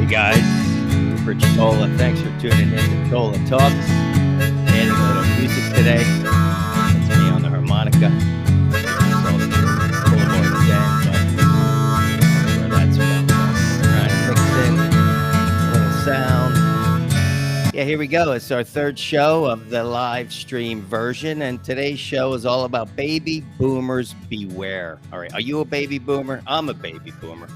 guys. For Tola. Thanks for tuning in to Tola Talks. Adding a little music today. It's me on the harmonica. Full of more again, but where that's from. Trying to mix in a little sound. Yeah, here we go. It's our third show of the live stream version, and today's show is all about baby boomers beware. All right, are you a baby boomer? I'm a baby boomer.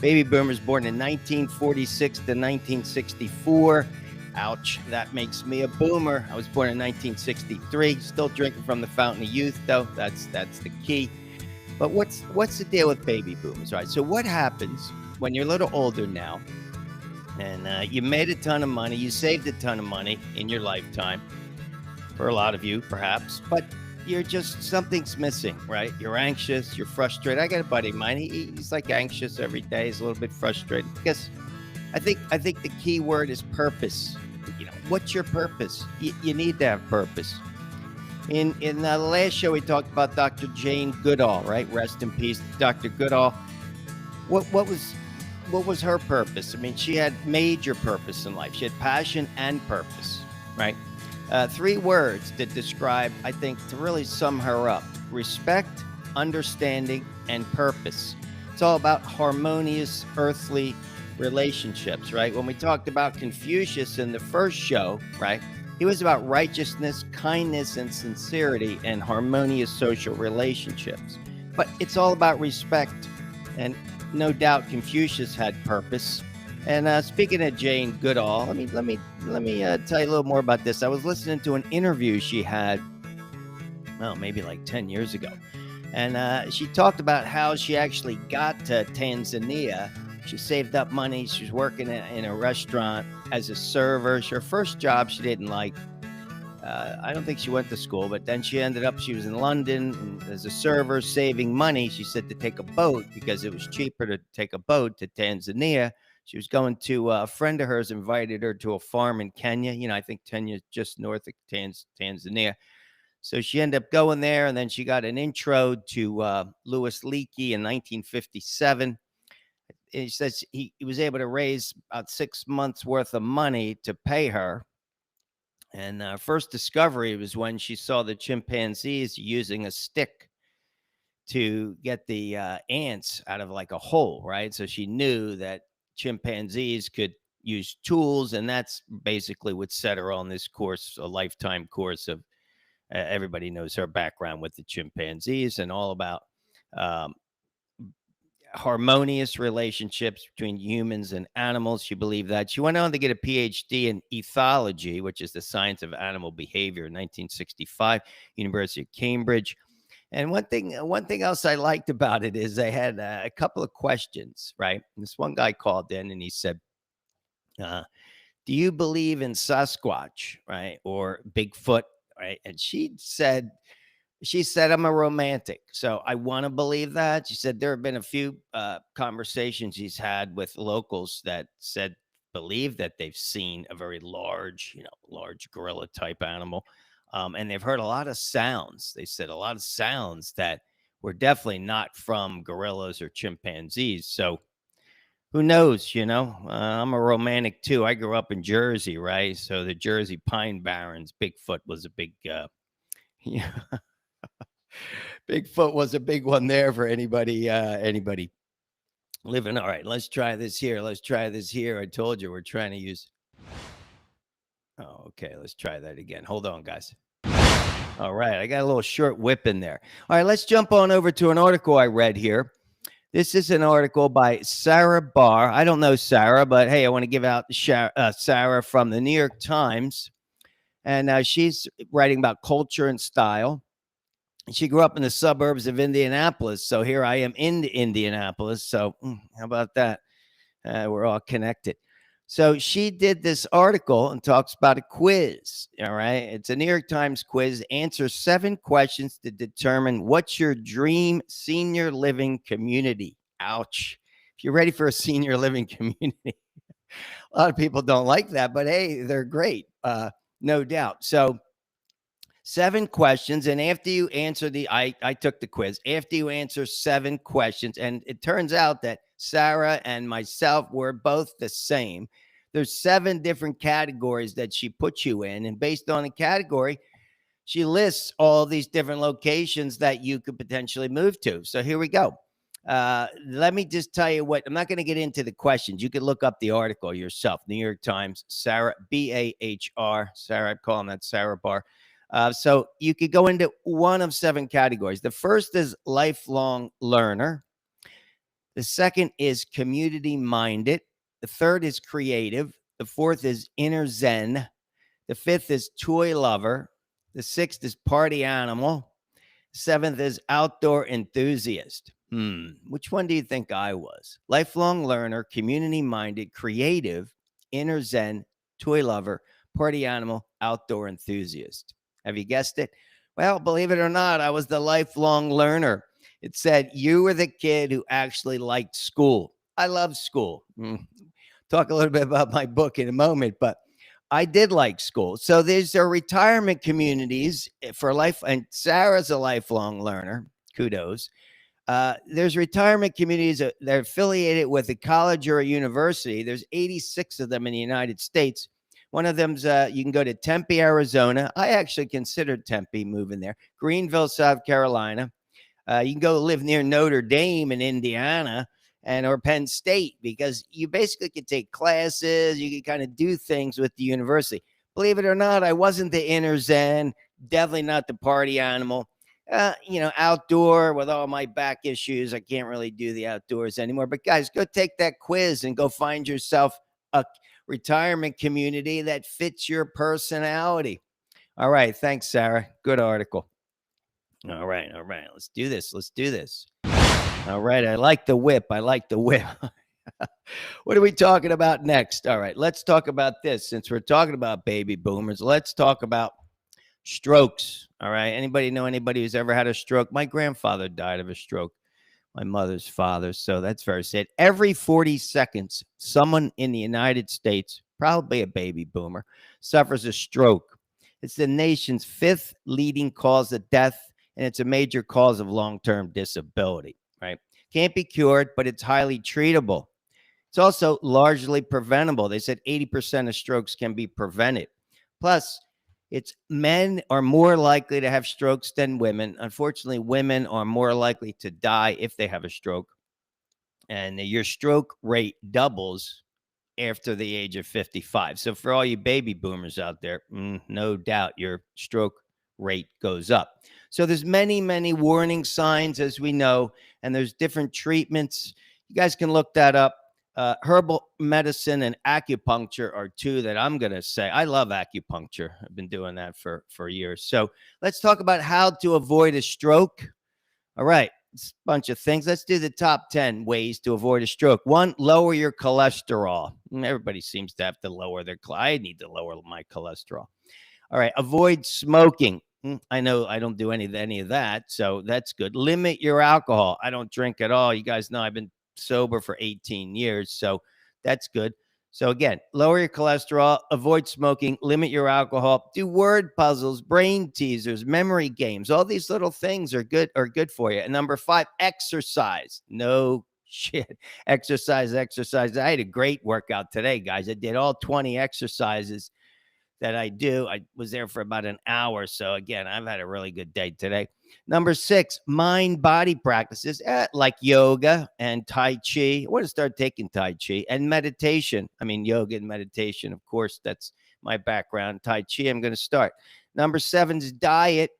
Baby boomers born in 1946 to 1964. Ouch, that makes me a boomer. I was born in 1963. Still drinking from the fountain of youth, though. That's the key. But what's the deal with baby boomers? All right, so what happens when you're a little older now and you made a ton of money, you saved a ton of money in your lifetime, for a lot of you perhaps, but you're just, something's missing, right? You're anxious, you're frustrated. I got a buddy of mine, he's like anxious every day. He's a little bit frustrated because I think the key word is purpose. You know, what's your purpose? You need to have purpose. In the last show, we talked about Dr. Jane Goodall, right? Rest in peace, Dr. Goodall. What was her purpose? I mean, she had major purpose in life. She had passion and purpose, right? Three words that describe, I think, to really sum her up: respect, understanding, and purpose. It's all about harmonious earthly relationships, right? When we talked about Confucius in the first show, right, he was about righteousness, kindness, and sincerity, and harmonious social relationships. But it's all about respect, and no doubt Confucius had purpose. And speaking of Jane Goodall, let me tell you a little more about this. I was listening to an interview she had, maybe like 10 years ago. And she talked about how she actually got to Tanzania. She saved up money. She was working in a restaurant as a server. Her first job she didn't like. I don't think she went to school, but then she was in London and as a server saving money. She said to take a boat because it was cheaper to take a boat to Tanzania. She was going to, a friend of hers invited her to a farm in Kenya. You know, I think Kenya is just north of Tanzania. So she ended up going there, and then she got an intro to Louis Leakey in 1957. And he says he was able to raise about 6 months worth of money to pay her. And first discovery was when she saw the chimpanzees using a stick to get the ants out of like a hole, right? So she knew that chimpanzees could use tools, and that's basically what set her on this course, a lifetime course of everybody knows her background with the chimpanzees and all about harmonious relationships between humans and animals. She believed that. She went on to get a PhD in ethology, which is the science of animal behavior, in 1965, University of Cambridge. And one thing else I liked about it is they had a couple of questions, right? And this one guy called in and he said, do you believe in Sasquatch, right? Or Bigfoot, right? And she said, I'm a romantic, so I want to believe that. She said there have been a few conversations she's had with locals that believe that they've seen a very large gorilla type animal. And they've heard a lot of sounds. They said a lot of sounds that were definitely not from gorillas or chimpanzees. So who knows, I'm a romantic too. I grew up in Jersey, right? So the Jersey Pine Barrens, Bigfoot was a big, Bigfoot was a big one there for anybody living. All right, let's try this here. I told you we're trying to use. Oh, okay. Let's try that again. Hold on, guys. All right. I got a little short whip in there. All right. Let's jump on over to an article I read here. This is an article by Sarah Bahr. I don't know Sarah, but hey, I want to give out Sarah from the New York Times. And she's writing about culture and style. She grew up in the suburbs of Indianapolis. So here I am in Indianapolis. So how about that? We're all connected. So she did this article and talks about a quiz. All right. It's a New York Times quiz. Answer 7 questions to determine what's your dream senior living community. Ouch. If you're ready for a senior living community, a lot of people don't like that, but hey, they're great. No doubt. So 7 questions. And after you answer I took the quiz. After you answer 7 questions, and it turns out that Sarah and myself were both the same. There's 7 different categories that she puts you in. And based on the category, she lists all these different locations that you could potentially move to. So here we go. Let me just tell you what, I'm not going to get into the questions. You can look up the article yourself. New York Times, Sarah, Bahr, Sarah, I'm calling that Sarah Bahr. So you could go into one of 7 categories. The first is lifelong learner. The second is community minded. The third is creative. The fourth is inner Zen. The fifth is toy lover. The sixth is party animal. Seventh is outdoor enthusiast. Which one do you think I was? Lifelong learner, community minded, creative, inner Zen, toy lover, party animal, outdoor enthusiast. Have you guessed it? Well, believe it or not, I was the lifelong learner. It said you were the kid who actually liked school. I love school. Talk a little bit about my book in a moment, but I did like school. So there's retirement communities for life, and Sarah's a lifelong learner. Kudos. There's retirement communities that are affiliated with a college or a university. There's 86 of them in the United States. One of them's you can go to Tempe, Arizona. I actually considered Tempe moving there. Greenville, South Carolina. You can go live near Notre Dame in Indiana or Penn State, because you basically could take classes. You could kind of do things with the university. Believe it or not, I wasn't the inner Zen, definitely not the party animal. Outdoor with all my back issues, I can't really do the outdoors anymore. But guys, go take that quiz and go find yourself a retirement community that fits your personality. All right. Thanks, Sarah. Good article. All right. Let's do this. All right. I like the whip. What are we talking about next? All right. Let's talk about this. Since we're talking about baby boomers, let's talk about strokes. All right. Anybody know anybody who's ever had a stroke? My grandfather died of a stroke. My mother's father. So that's very sad. Every 40 seconds, someone in the United States, probably a baby boomer, suffers a stroke. It's the nation's 5th leading cause of death, and it's a major cause of long-term disability, right? Can't be cured, but it's highly treatable. It's also largely preventable. They said 80% of strokes can be prevented. Plus, men are more likely to have strokes than women. Unfortunately, women are more likely to die if they have a stroke. And your stroke rate doubles after the age of 55. So for all you baby boomers out there, no doubt your stroke rate goes up. So there's many, many warning signs, as we know, and there's different treatments. You guys can look that up. Herbal medicine and acupuncture are 2 that I'm going to say. I love acupuncture. I've been doing that for years. So let's talk about how to avoid a stroke. All right. It's a bunch of things. Let's do the top 10 ways to avoid a stroke. 1, lower your cholesterol. Everybody seems to have to lower their I need to lower my cholesterol. All right. Avoid smoking. I know I don't do any of that, so that's good. Limit your alcohol. I don't drink at all. You guys know I've been sober for 18 years, so that's good. So again, lower your cholesterol, avoid smoking, limit your alcohol, do word puzzles, brain teasers, memory games. All these little things are good for you. And number 5, exercise. No shit. Exercise. I had a great workout today, guys. I did all 20 exercises that I do. I was there for about an hour. So again, I've had a really good day today. Number 6, mind-body practices like yoga and Tai Chi. I want to start taking Tai Chi and meditation. I mean, yoga and meditation, of course, that's my background. Tai Chi, I'm going to start. Number 7 is diet.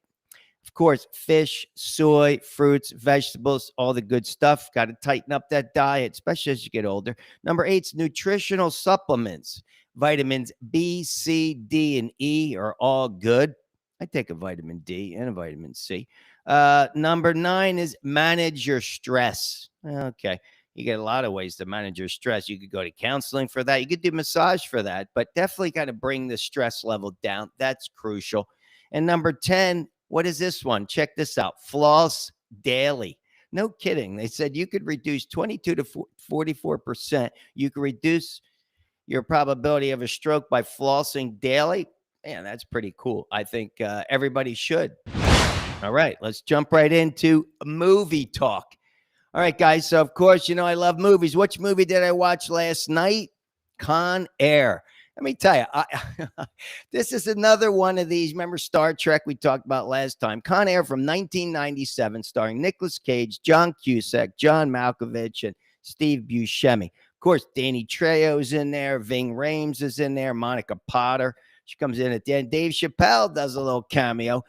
Of course, fish, soy, fruits, vegetables, all the good stuff. Got to tighten up that diet, especially as you get older. Number 8 is nutritional supplements. Vitamins B, C, D, and E are all good. I take a vitamin D and a vitamin C. Number 9 is manage your stress. Okay. You get a lot of ways to manage your stress. You could go to counseling for that. You could do massage for that, but definitely got to bring the stress level down. That's crucial. And number 10, what is this one? Check this out. Floss daily. No kidding. They said you could reduce 22 to 44%. You could reduce your probability of a stroke by flossing daily. Man, that's pretty cool. I think everybody should. All right, let's jump right into movie talk. All right, guys. So, of course, I love movies. Which movie did I watch last night? Con Air. Let me tell you, this is another one of these. Remember Star Trek we talked about last time? Con Air from 1997, starring Nicolas Cage, John Cusack, John Malkovich, and Steve Buscemi. Of course, Danny Trejo's in there. Ving Rhames is in there. Monica Potter. She comes in at the end. Dave Chappelle does a little cameo.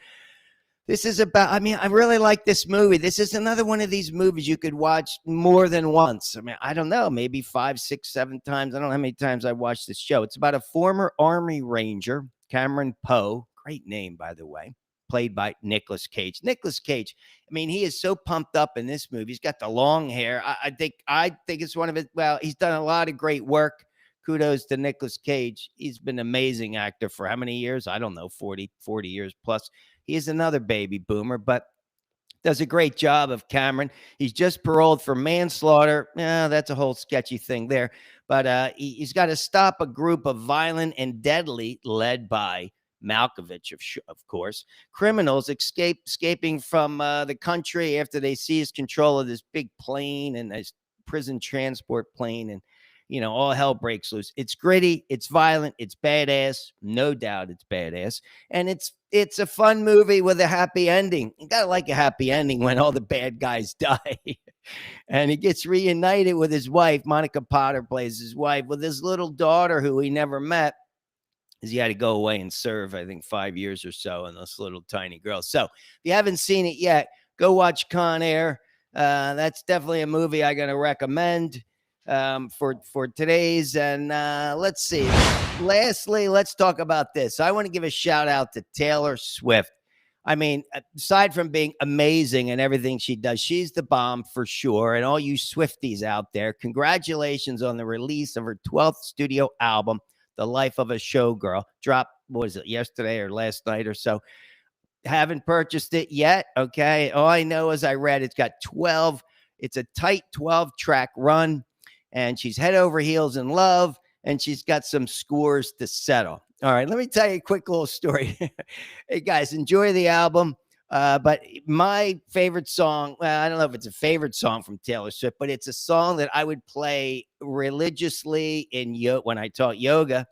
This is about, I really like this movie. This is another one of these movies you could watch more than once. I don't know, maybe 5, 6, 7 times. I don't know how many times I watched this show. It's about a former Army Ranger, Cameron Poe. Great name, by the way, played by Nicolas Cage. Nicolas Cage, he is so pumped up in this movie. He's got the long hair. I think it's one of his, well, he's done a lot of great work. Kudos to Nicolas Cage. He's been an amazing actor for how many years? I don't know, 40 years plus. He's another baby boomer, but does a great job of Cameron. He's just paroled for manslaughter. Yeah, that's a whole sketchy thing there. But he's got to stop a group of violent and deadly, led by Malkovich, of course, criminals escaping from the country after they seize control of this big plane and this prison transport plane. And all hell breaks loose. It's gritty, it's violent, it's badass. No doubt it's badass. And it's a fun movie with a happy ending. You gotta like a happy ending when all the bad guys die. And he gets reunited with his wife. Monica Potter plays his wife, with his little daughter who he never met, because he had to go away and serve, I think, 5 years or so, and this little tiny girl. So if you haven't seen it yet, go watch Con Air. That's definitely a movie I'm going to recommend for today's. And let's see. Lastly, let's talk about this. I want to give a shout out to Taylor Swift. Aside from being amazing and everything she does, she's the bomb for sure. And all you Swifties out there, congratulations on the release of her 12th studio album, The Life of a Showgirl. Dropped, what was it, yesterday or last night or so? Haven't purchased it yet. Okay. All I know is I read it's got 12. It's a tight 12-track run. And she's head over heels in love, and she's got some scores to settle. All right, let me tell you a quick little story. Hey, guys, enjoy the album. But my favorite song, well, I don't know if it's a favorite song from Taylor Swift, but it's a song that I would play religiously when I taught yoga.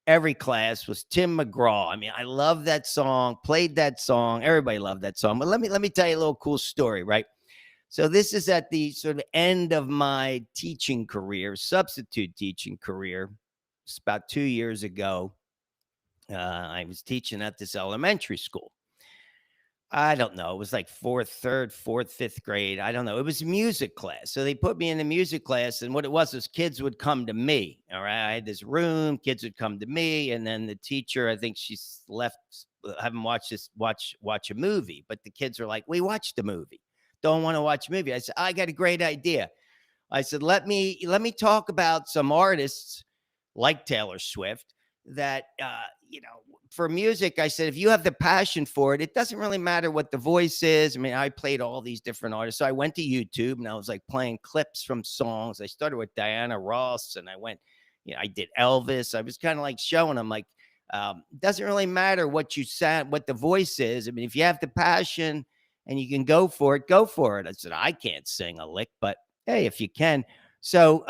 Every class was Tim McGraw. I love that song, played that song. Everybody loved that song. But let me tell you a little cool story, right? So this is at the sort of end of my teaching career, substitute teaching career. It's about 2 years ago. I was teaching at this elementary school. I don't know. It was like third, fourth, fifth grade. I don't know. It was music class. So they put me in the music class. And what it was kids would come to me. All right. I had this room. Kids would come to me. And then the teacher, I think she's left, haven't watched watch a movie. But the kids are like, we watched the movie. Don't want to watch a movie. I said, I got a great idea. I said, let me talk about some artists like Taylor Swift that, for music. I said, if you have the passion for it, it doesn't really matter what the voice is. I played all these different artists. So I went to YouTube and I was like playing clips from songs. I started with Diana Ross and I went, I did Elvis. I was kind of like showing them like, it doesn't really matter what you said, what the voice is. If you have the passion and you can go for it, go for it. I said, I can't sing a lick, but hey, if you can. So,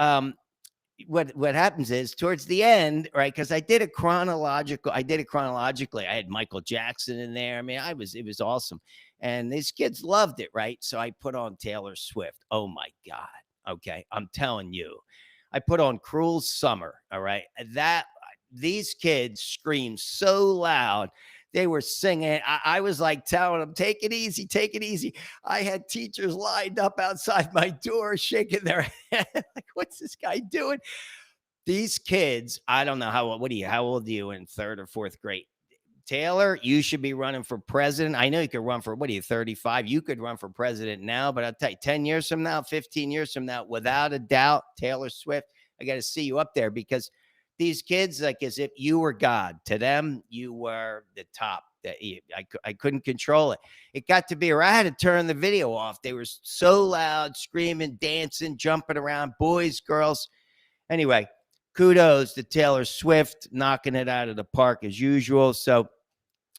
what happens is towards the end, right? Because I did it chronologically. I had Michael Jackson in there. It was awesome. And these kids loved it, right? So I put on Taylor Swift. Oh my God. Okay. I'm telling you, I put on Cruel Summer. All right. These kids screamed so loud. They were singing. I was like telling them, take it easy, take it easy. I had teachers lined up outside my door shaking their head. Like, what's this guy doing? These kids, I don't know how old are you in third or fourth grade? Taylor, you should be running for president. I know you could run for, 35? You could run for president now, but I'll tell you, 10 years from now, 15 years from now, without a doubt, Taylor Swift, I got to see you up there because these kids, like as if you were God. To them, you were the top. I couldn't control it. It got to be where I had to turn the video off. They were so loud, screaming, dancing, jumping around, boys, girls. Anyway, kudos to Taylor Swift, knocking it out of the park as usual. So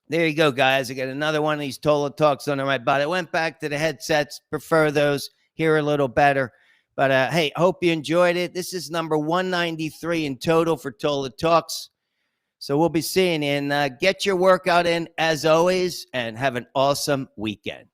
there you go, guys. I got another one of these Tola Talks under my belt. I went back to the headsets, prefer those, hear a little better. But hey, hope you enjoyed it. This is number 193 in total for Tola Talks. So we'll be seeing you. And get your workout in as always, and have an awesome weekend.